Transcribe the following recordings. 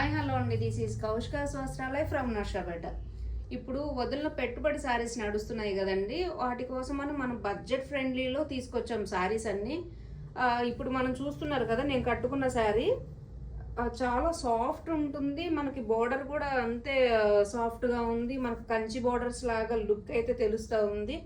Hi hello అండి, this is Kaushika Vastralaya from Narshapet. ఇప్పుడు వదిలిన పెట్టుబడి శారీస్ నడుస్తున్నాయి కదండి, వాటి కోసం మనం బడ్జెట్ ఫ్రెండ్లీలో తీసుకొచ్చాం శారీస్ అన్ని. ఇప్పుడు మనం చూస్తున్నారు కదా, నేను కట్టుకున్న శారీ చాలా సాఫ్ట్ ఉంటుంది. మనకి బోర్డర్ కూడా అంతే సాఫ్ట్గా ఉంది. మనకు కంచి బోర్డర్స్ లాగా లుక్ అయితే తెలుస్తూ ఉంది.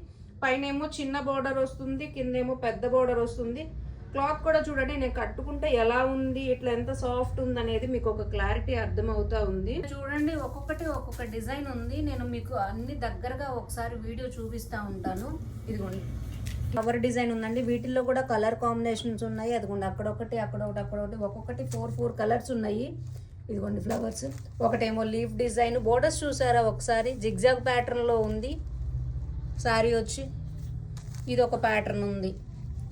పైన ఏమో చిన్న బోర్డర్ వస్తుంది, కిందేమో పెద్ద బోర్డర్ వస్తుంది. క్లాత్ కూడా చూడండి, నేను కట్టుకుంటే ఎలా ఉంది, ఇట్లా ఎంత సాఫ్ట్ ఉంది అనేది మీకు ఒక క్లారిటీ అర్థమవుతా ఉంది. చూడండి, ఒక్కొక్క డిజైన్ ఉంది. నేను మీకు అన్ని దగ్గరగా ఒకసారి వీడియో చూపిస్తూ ఉంటాను. ఇదిగోండి, ఫ్లవర్ డిజైన్ ఉందండి. వీటిల్లో కూడా కలర్ కాంబినేషన్స్ ఉన్నాయి. అదిగోండి, అక్కడొకటి ఒక్కొక్కటి 4 కలర్స్ ఉన్నాయి. ఇదిగోండి ఫ్లవర్స్. ఒకటేమో లీఫ్ డిజైన్. బోర్డర్స్ చూసారా ఒకసారి, జిగ్జాగ్ ప్యాటర్న్లో ఉంది శారీ వచ్చి. ఇది ఒక ప్యాటర్న్ ఉంది,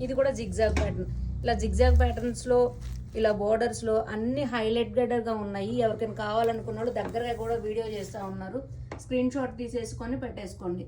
ఇది కూడా జిగ్జాగ్ ప్యాటర్న్. ఇలా జిగ్జాగ్ ప్యాటర్న్స్లో ఇలా బోర్డర్స్లో అన్ని హైలైట్గా ఉన్నాయి. ఎవరికైనా కావాలనుకున్న వాళ్ళు దగ్గరగా కూడా వీడియో చేస్తూ ఉన్నారు. స్క్రీన్ షాట్ తీసేసుకొని పెట్టేసుకోండి.